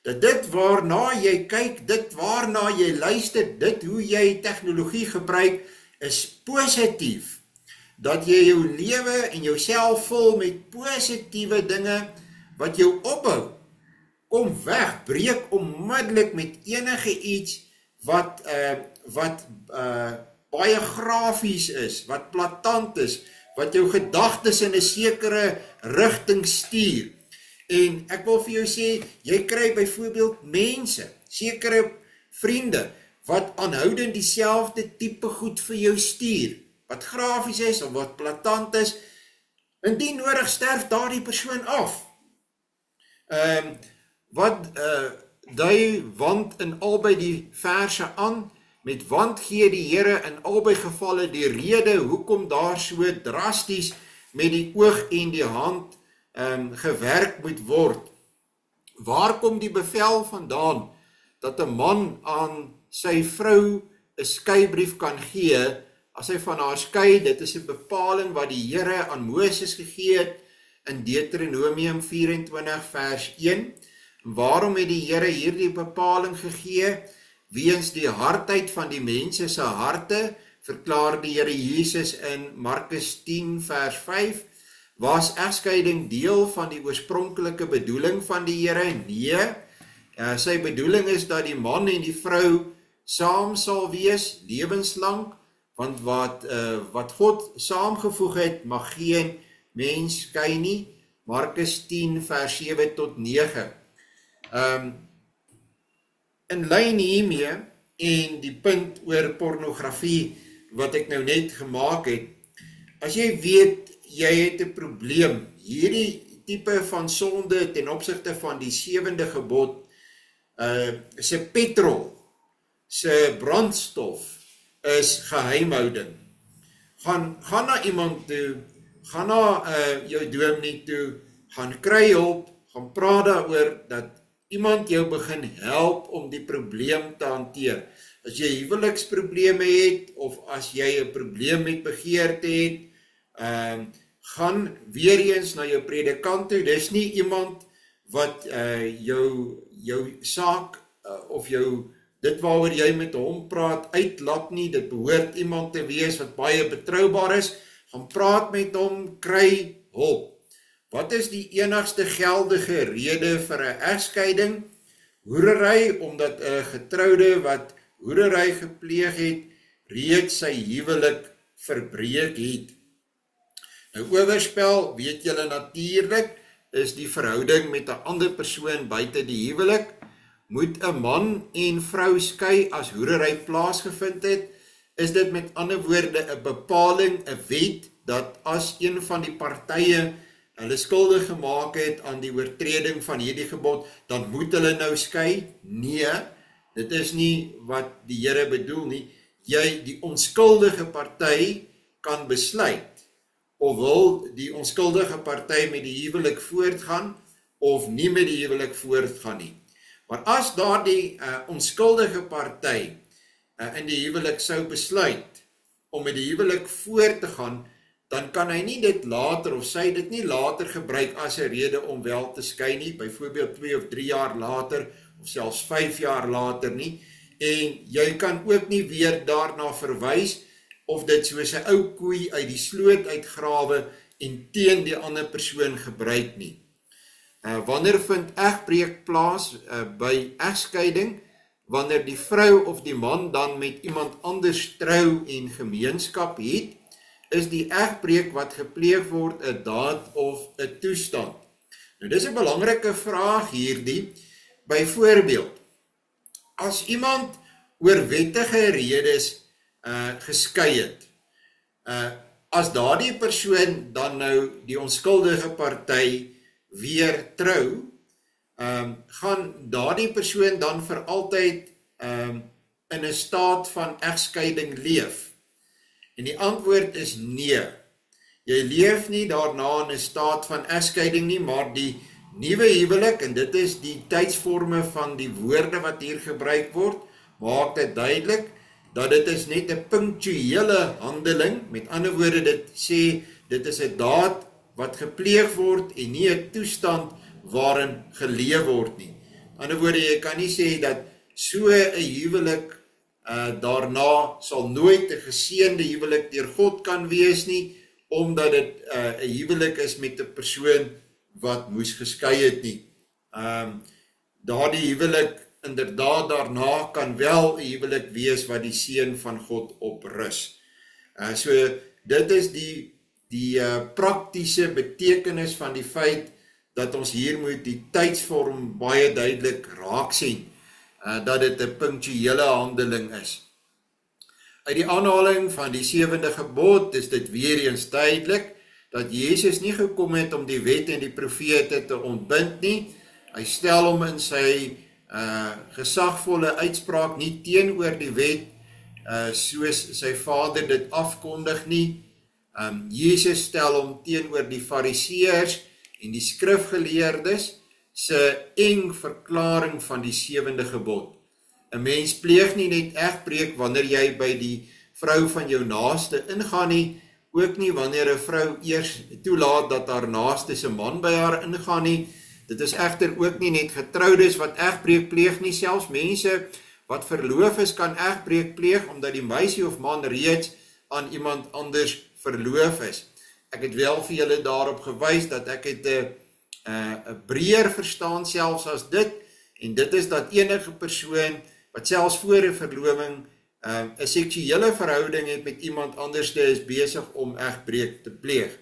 dat dit waarna jy kyk, dit waarna jy luister, dit hoe jy tegnologie gebruik, is positief, dat jy jou lewe en jouself vul met positiewe dinge, wat jou opbou. Kom weg, breek onmiddellik met enige iets wat baie grafies is, wat plaatant is, wat jou gedagtes in 'n sekere rigting stuur. En ek wil vir jou sê, jy kry byvoorbeeld mense, sekere vriende, wat aanhoudend dieselfde tipe goed vir jou stuur, wat grafies is of wat plaatant is, indien nodig sterf daardie persoon af. Wat dui want in albei die verse aan, met want gee die Here in albei gevalle die rede hoekom daar so drasties met die oog en die hand gewerk moet word. Waar kom die bevel vandaan dat 'n man aan sy vrou 'n skeibrief kan gee as hy van haar skei? Dit is 'n bepaling wat die Here aan Moses gegee het in Deuteronomium 24 vers 1. Waarom het die Here hierdie bepaling gegee? Weens die hardheid van die mense se harte, verklaar die Here Jesus in Markus 10 vers 5, was egskeiding deel van die oorspronklike bedoeling van die Here? Nee, sy bedoeling is dat die man en die vrou saam sal wees, lewenslang, want wat God saamgevoeg het, mag geen mens skei nie. Markus 10 vers 7 tot 9. In lyn hiermee en die punt oor pornografie, wat ek nou net gemaak het, as jy weet, jy het 'n probleem, hierdie tipe van sonde ten opsigte van die 7de gebod, se petrol, se brandstof, is geheimhouding. Gaan na iemand toe, gaan na jou dominee toe, gaan kry hulp, gaan praat daaroor, dat iemand jou begin help om die probleem te hanteer. As jy huweliksprobleme het, of as jy 'n probleem met begeerte het, gaan weer eens na jou predikant toe. Dis nie iemand wat jou saak, of dit waaroor jy met hom praat, uitlap nie. Dit behoort iemand te wees wat baie betroubaar is. Gaan praat met hom, kry hulp. Wat is die enigste geldige rede vir 'n egskeiding? Hoerery, omdat 'n getroude wat hoerery gepleeg het, reeds sy huwelik verbreek het. Nou oorspel, weet julle natuurlik, is die verhouding met 'n ander persoon buite die huwelik. Moet 'n man en vrou skei as hoerery plaasgevind het, is dit met ander woorde 'n bepaling, 'n wet, dat as een van die partye hulle skuldig gemaak het aan die oortreding van hierdie gebod, dan moet hulle nou skei? Nee, dit is nie wat die Here bedoel nie. Die onskuldige party kan besluit, of wil die onskuldige party met die huwelik voortgaan, of nie met die huwelik voortgaan nie. Maar as daardie onskuldige party in die huwelik sou besluit om met die huwelik voort te gaan, dan kan hy nie dit later, of sy dit nie later gebruik as 'n rede om wel te skei nie, byvoorbeeld 2 of 3 jaar later, of selfs 5 jaar later nie, en jy kan ook nie weer daarna verwys, of dit soos 'n ou koei uit die sloot uitgrawe en teen die ander persoon gebruik nie. Wanneer vind egbreek plaas by egskeiding? Wanneer die vrou of die man dan met iemand anders trou en gemeenskap het, is die egbreek wat gepleeg word 'n daad of 'n toestand. Nou dis 'n belangrike vraag hierdie. Byvoorbeeld, as iemand oor wettige redes geskei het, as daardie persoon dan nou die onskuldige party weer trou, gaan daardie persoon dan vir altyd in 'n staat van egskeiding leef? En die antwoord is nee. Jy leef nie daarna in 'n staat van egskeiding nie, maar die nuwe huwelik, en dit is die tydsvorme van die woorde wat hier gebruik word, maak dit duidelik dat dit is net 'n punktuele handeling. Met ander woorde, dit sê dit is 'n daad wat gepleeg word en nie 'n toestand waarin geleef word nie. Met ander woorde, jy kan nie sê dat so 'n huwelik daarna sal nooit 'n geseënde huwelik deur God kan wees nie, omdat dit 'n huwelik is met 'n persoon wat moes geskei het nie. Daardie huwelik inderdaad daarna kan wel 'n huwelik wees wat die seën van God op rus. So dit is die praktiese betekenis van die feit dat ons hier moet die tydsvorm baie duidelik raak sien, dat dit 'n punktuele handeling is. Uit die aanhaling van die 7de gebod is dit weer eens duidelik dat Jesus nie gekom het om die wet en die profete te ontbind nie. Hy stel hom in sy gesagvolle uitspraak nie teenoor die wet soos sy Vader dit afkondig nie. Jesus stel hom teenoor die Fariseërs en die skrifgeleerdes se eng verklaring van die 7de gebod. 'n Mens pleeg nie net egbreek wanneer jy by die vrou van jou naaste ingaan nie, ook nie wanneer 'n vrou eers toelaat dat haar naaste se man by haar ingaan nie. Dit is egter ook nie net getroudes wat egbreek pleeg nie, selfs mense wat verloof is kan egbreek pleeg omdat die meisie of man reeds aan iemand anders verloof is. Ek het wel vir julle daarop gewys dat ek het 'n breër verstaan selfs as dit, en dit is dat enige persoon wat selfs voor 'n verloving 'n seksuele verhouding het met iemand anderste is besig om egbreek te pleeg,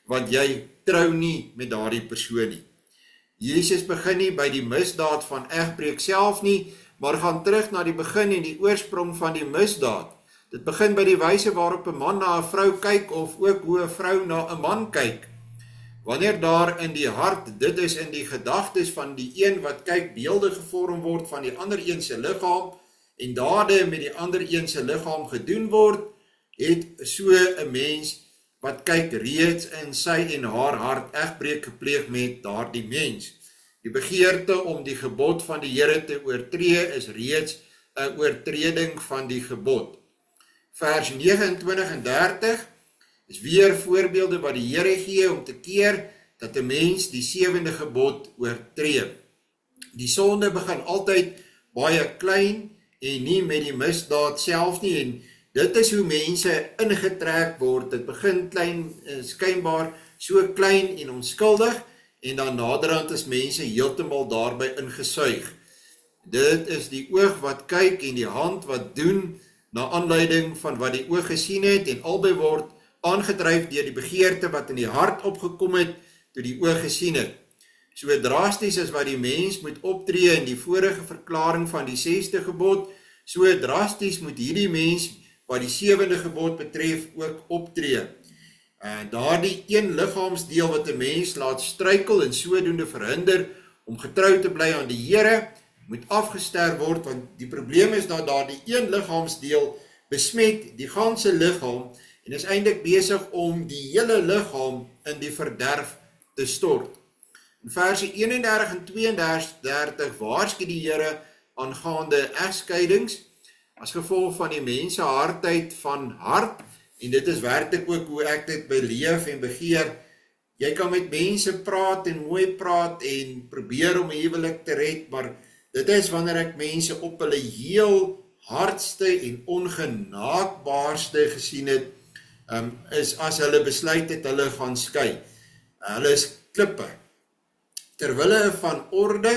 want jy trou nie met daardie persoon nie. Jesus begin nie by die misdaad van egbreek self nie, maar gaan terug na die begin en die oorsprong van die misdaad. Dit begin by die wyse waarop 'n man na 'n vrou kyk of ook hoe 'n vrou na 'n man kyk. Wanneer daar in die hart, dit is in die gedagtes van die een wat kyk, beelde gevorm word van die ander een se liggaam en dade met die ander een se liggaam gedoen word, het so 'n mens wat kyk reeds in sy en haar hart egbreek gepleeg met daardie mens. Die begeerte om die gebod van die Here te oortree is reeds 'n oortreding van die gebod. Vers 29 en 30 is weer voorbeelde wat die Here gee om te keer dat 'n mens die 7de gebod oortree. Die sonde begin altyd baie klein en nie met die misdaad self nie, en dit is hoe mense ingetrek word. Dit begin klein, skynbaar so klein en onskuldig, en dan naderhand is mense heeltemal daarby ingesuig. Dit is die oog wat kyk en die hand wat doen na aanleiding van wat die oog gesien het, en albei word aangedryf deur die begeerte wat in die hart opgekom het toe die oog gesien het. So drasties as wat die mens moet optree in die vorige verklaring van die 6de gebod, so drasties moet hierdie mens wat die 7de gebod betref ook optree. Daardie een liggaamsdeel wat 'n mens laat struikel en sodoende verhinder om getrou te bly aan die Here, moet afgesterf word, want die probleem is dat daardie een liggaamsdeel besmet die ganse liggaam en is eintlik besig om die hele liggaam in die verderf te stort. In verse 31 en 32 waarsku die Here aangaande egskeidings as gevolg van die mense hardheid van hart, en dit is werklik ook hoe ek dit beleef en begeer. Jy kan met mense praat en mooi praat en probeer om 'n huwelik te red, maar dit is wanneer ek mense op hulle heel hardste en ongenaakbaarste gesien het, is as hulle besluit het hulle gaan skei. Hulle is klippe. Terwille van orde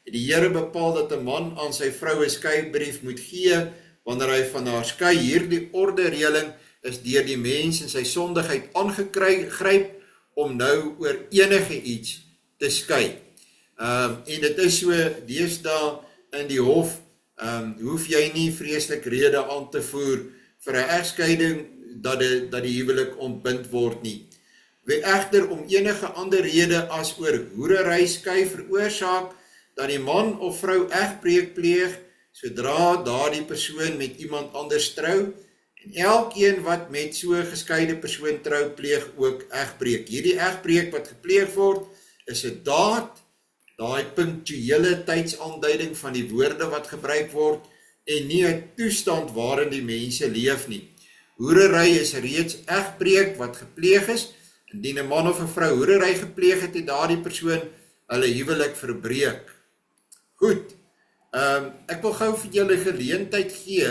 het die Here bepaal dat 'n man aan sy vrou 'n skeibrief moet gee wanneer hy van haar skei. Hierdie orde-reëling is deur die mens in sy sondigheid aangegryp om nou oor enige iets te skei. En dit is so deesdae in die hof, hoef jy nie vreeslik rede aan te voer vir 'n egskeiding dat die huwelik ontbind word nie. Wie egter om enige ander rede as oor hoerery skei veroorsaak dat die man of vrou egbreek pleeg, sodra daardie persoon met iemand anders trou, en elkeen wat met so 'n geskeide persoon trou, pleeg ook egbreek. Hierdie egbreek wat gepleeg word, is 'n daad, daai punktuele tydsaanduiding van die woorde wat gebruik word, en nie 'n toestand waarin die mense leef nie. Hoerery is reeds egbreek wat gepleeg is. Indien 'n man of 'n vrou hoerery gepleeg het, het daardie persoon hulle huwelik verbreek. Goed, ek wil gou vir julle geleentheid gee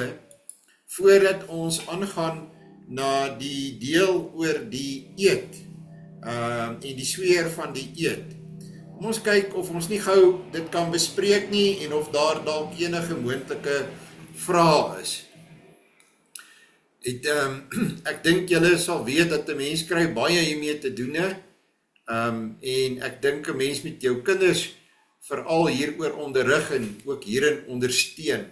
voordat ons aangaan na die deel oor die eed en die sweer van die eed. Kom ons kyk of ons nie gou dit kan bespreek nie en of daar dalk enige moontlike vrae is. Ek dink julle sal weet dat 'n mens kry baie hiermee te doen, en ek dink 'n mens met jou kinders veral hieroor onderrig en ook hierin ondersteun.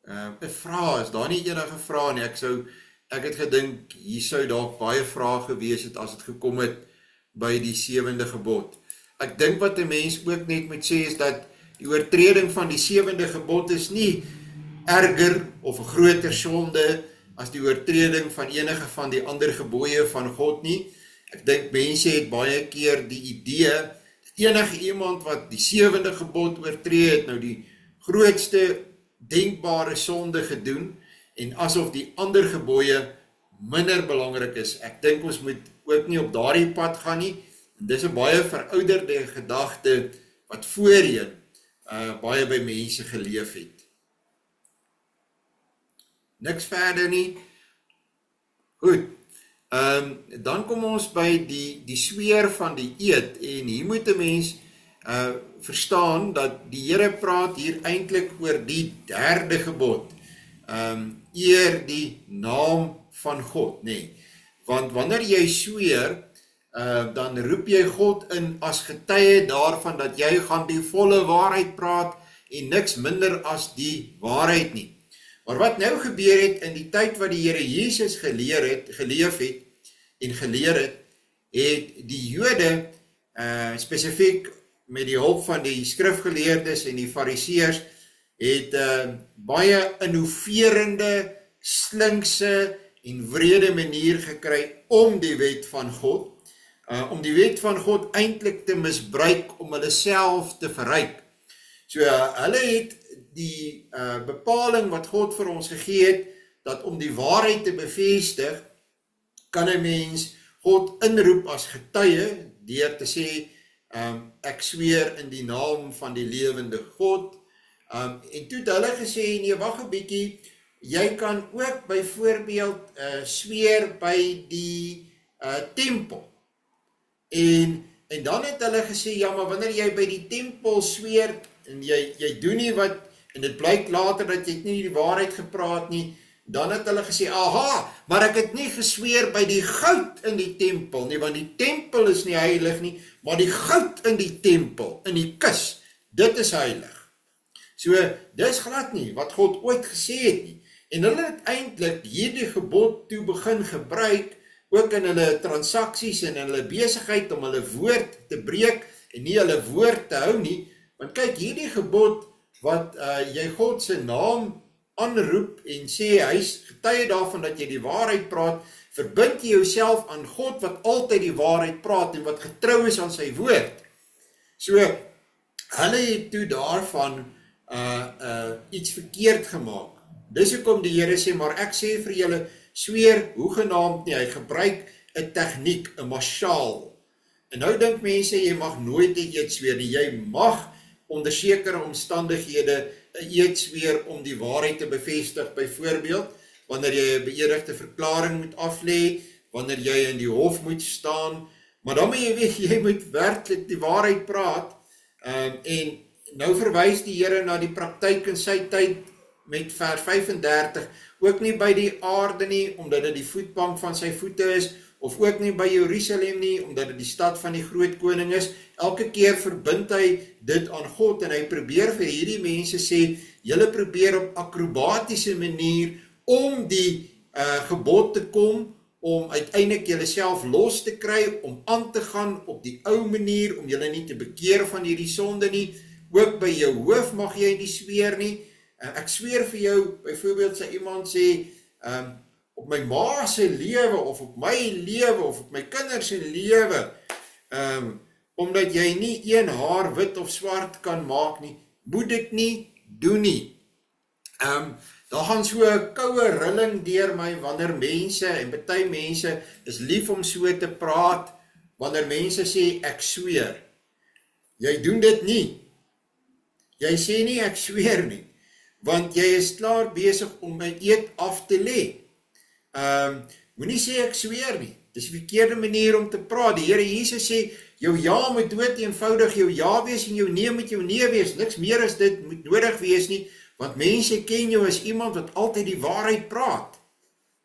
'n Vraag, is daar nie enige vrae nie? Ek het gedink hier sou dalk baie vrae gewees het as dit gekom het by die 7de gebod. Ek dink wat 'n mens ook net moet sê is dat die oortreding van die 7de gebod is nie erger of 'n groter sonde as die oortreding van enige van die ander gebooie van God nie. Ek dink mense het baie keer die idee dat enige iemand wat die 7de gebod oortree het nou die grootste denkbare sonde gedoen en asof die ander gebooie minder belangrik is. Ek dink ons moet ook nie op daardie pad gaan nie. En dis 'n baie verouderde gedagte wat voorheen baie by mense geleef het. Niks verder nie. Goed. Dan kom ons by die sweer van die eed, en hier moet 'n mens verstaan dat die Here praat hier eintlik oor die 3de gebod. Eer die naam van God, nee. Want wanneer jy sweer, dan roep jy God in as getuie daarvan dat jy gaan die volle waarheid praat en niks minder as die waarheid nie. Maar wat nou gebeur het in die tyd wat die Here Jesus geleef het en geleer het, het die Jode, spesifiek met die hulp van die skrifgeleerdes en die fariseërs, het baie innoverende, slinkse en wrede manier gekry om die wet van God, om die wet van God eintlik te misbruik om hulle self te verryk. So hulle het die bepaling wat God vir ons gegee het, dat om die waarheid te bevestig, kan 'n mens God inroep as getuie, deur te sê, ek sweer in die naam van die lewende God. En toe het hulle gesê, nee, wag 'n bietjie, jy kan ook byvoorbeeld sweer by die tempel. En dan het hulle gesê, ja, maar wanneer jy by die tempel sweer, en jy doen nie wat, en dit blyk later dat jy nie die waarheid gepraat nie, dan het hulle gesê, aha, maar ek het nie gesweer by die goud in die tempel nie, want die tempel is nie heilig nie, maar die goud in die tempel, in die kus, dit is heilig. So, dis glad nie wat God ooit gesê het nie. En hulle het eintlik hierdie gebod toe begin gebruik, ook in hulle transaksies en in hulle besigheid om hulle woord te breek en nie hulle woord te hou nie. Want kyk, hierdie gebod wat jy God se naam aanroep en sê hy is getuie daarvan dat jy die waarheid praat, verbind jy jouself aan God wat altyd die waarheid praat en wat getrou is aan sy woord. So, hulle het toe daarvan iets verkeerd gemaak. Dis hoekom die Here sê, maar ek sê vir julle, sweer hoegenaamd nie, hy gebruik 'n tegniek, 'n masjaal. En nou dink mense, jy mag nooit 'n eed sweer nie, jy mag onder sekere omstandighede 'n eed sweer om die waarheid te bevestig, byvoorbeeld, wanneer jy 'n beëdigde verklaring moet aflê, wanneer jy in die hof moet staan, maar dan moet jy weet, jy moet werklik die waarheid praat, en nou verwys die Here na die praktyk in sy tyd met vers 35, ook nie by die aarde nie, omdat dit die voetbank van sy voete is, of ook nie by Jerusalem nie, omdat dit die stad van die groot koning is. Elke keer verbind hy dit aan God, en hy probeer vir hierdie mense sê, julle probeer op akrobatiese manier om die gebod te kom, om uiteindelik julle self los te kry, om aan te gaan op die ou manier, om julle nie te bekeer van hierdie sonde nie. Ook by jou hoof mag jy nie sweer nie. Ek sweer vir jou, byvoorbeeld sê iemand sê, op my ma se lewe, of op my lewe, of op my kinders se lewe, omdat jy nie een haar wit of swart kan maak nie, moet dit nie doen nie. Daar gaan so 'n koue rilling deur my, wanneer mense, en party mense is lief om so te praat, wanneer mense sê, ek sweer. Jy doen dit nie. Jy sê nie, ek sweer nie, want jy is klaar besig om my eed af te lê. Moenie sê ek sweer nie, dis die verkeerde manier om te praat. Die Here Jesus sê, jou ja moet dood eenvoudig jou ja wees en jou nee moet jou nee wees, niks meer as dit moet nodig wees nie, want mense ken jou as iemand wat altyd die waarheid praat.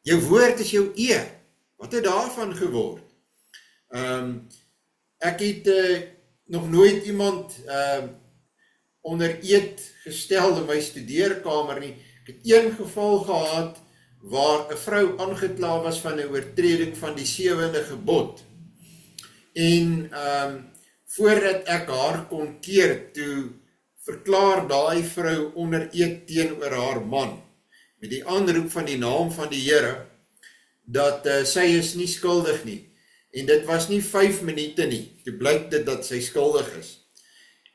Jou woord is jou eer. Wat het daarvan geword? Ek het nog nooit iemand onder eed gestel in my studeerkamer nie. Ek het een geval gehad waar 'n vrou aangekla was van 'n oortreding van die 7de gebod. En voordat ek haar kon keer, toe verklaar daai vrou onder eed teenoor haar man, met die aanroep van die naam van die Here, dat sy is nie skuldig nie. En dit was nie 5 minute nie, toe blyk dit dat sy skuldig is.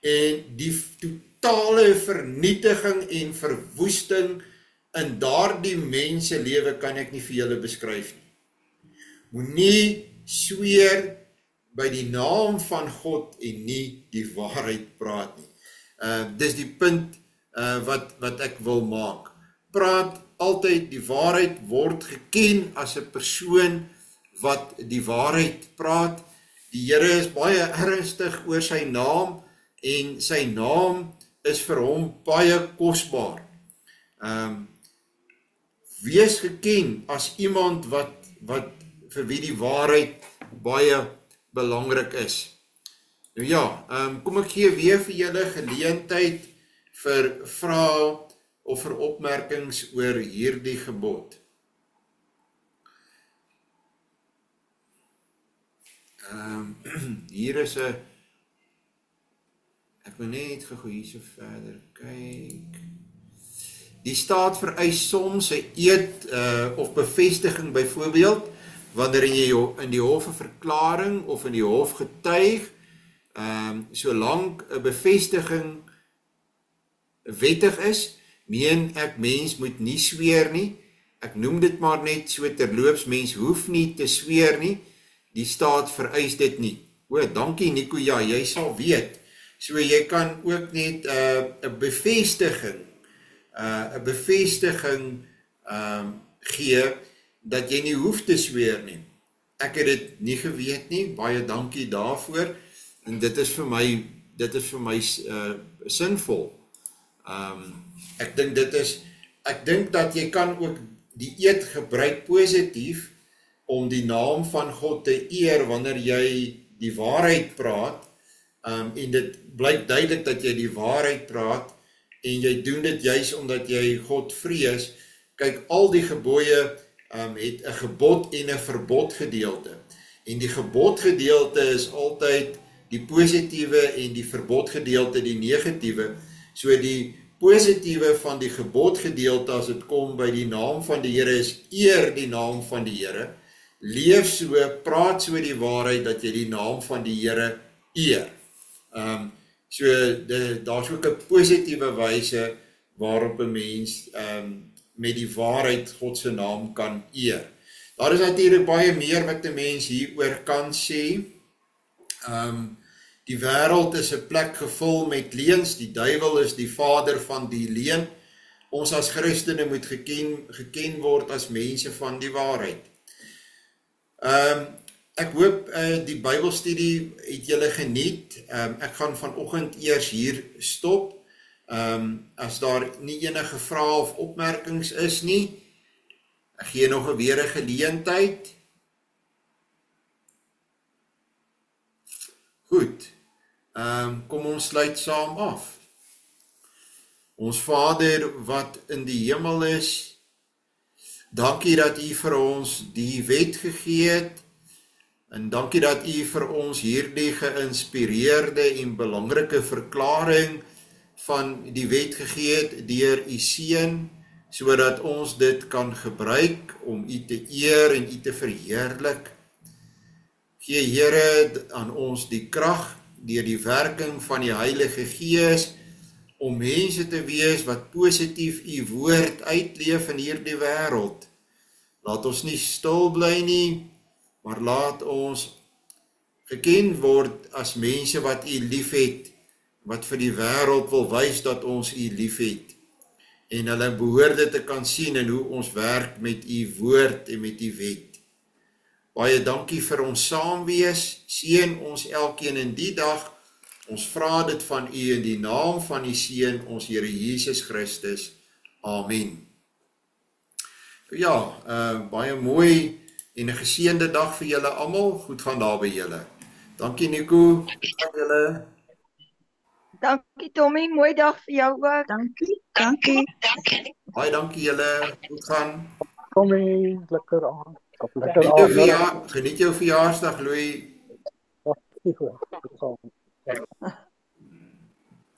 En die totale vernietiging en verwoesting in daardie mense lewe kan ek nie vir julle beskryf nie. Moenie sweer by die naam van God en nie die waarheid praat nie. Dis die punt wat ek wil maak. Praat altyd, die waarheid word geken as 'n persoon wat die waarheid praat. Die Here is baie ernstig oor sy naam, en sy naam is vir hom baie kosbaar. Wees geken as iemand wat vir wie die waarheid baie belangrik is. Nou ja, kom ek gee weer vir julle geleentheid vir vrae of vir opmerkings oor hierdie gebod? Hier is 'n, ek wil net gou hierso verder kyk. Die staat vereis soms 'n eed of bevestiging, byvoorbeeld wanneer jy in die hof 'n verklaring of in die hof getuig, solank 'n bevestiging wettig is, meen ek mens moet nie sweer nie. Ek noem dit maar net so terloops, mens hoef nie te sweer nie. Die staat vereis dit nie. O, dankie Nico, ja, jy sal weet. So jy kan ook net 'n bevestiging gee dat jy nie hoef te sweer nie. Ek het dit nie geweet nie. Baie dankie daarvoor. En dit is vir my sinvol. Ek dink dat jy kan ook die eed gebruik positief om die naam van God te eer wanneer jy die waarheid praat, en dit blyk duidelik dat jy die waarheid praat, en jy doen dit juis omdat jy God vrees. Kyk, al die gebooie het 'n gebod en 'n verbod gedeelte, en die gebod gedeelte is altyd die positiewe en die verbod gedeelte die negatiewe. So die positiewe van die gebod gedeelte as dit kom by die naam van die Here is eer die naam van die Here. Leef so, praat so die waarheid dat jy die naam van die Here eer. So daar's ook 'n positiewe wyse waarop 'n mens met die waarheid God se naam kan eer. Daar is natuurlik baie meer wat 'n mens hieroor kan sê. Die wêreld is 'n plek gevul met leuns. Die duiwel is die vader van die leuen. Ons as Christene moet geken word as mense van die waarheid. Ek hoop die Bybelstudie het julle geniet. Ek gaan vanoggend eers hier stop. As daar nie enige vrae of opmerkings is nie, ek gee nog weer 'n geleentheid. Goed. Kom ons sluit saam af. Ons Vader wat in die hemel is, dankie dat U vir ons die wet gegee het, en dankie dat U vir ons hierdie geïnspireerde en belangrike verklaring van die wet gegee het deur U Seun, sodat ons dit kan gebruik om U te eer en U te verheerlik. Gee Here aan ons die krag deur die werking van die Heilige Gees om mense te wees wat positief U woord uitleef in hierdie wêreld. Laat ons nie stil bly nie, maar laat ons geken word as mense wat U liefhet, wat vir die wêreld wil wys dat ons U liefhet, en hulle behoort dit te kan sien in hoe ons werk met U woord en met U wet. Baie dankie vir ons saamwees, seën ons elkeen in die dag. Ons vra dit van U in die naam van U Seun, ons Here Jesus Christus. Amen. Ja, baie mooi en 'n geseënde dag vir julle almal. Goed gaan daar by julle. Dankie Nico. Julle.
Dankie Tommy, mooi dag vir jou ook.
Dankie.
Baie dankie julle. Goed gaan.
Tommy, lekker aan.
Geniet jou verjaarsdag, Louis.
Ja, goed.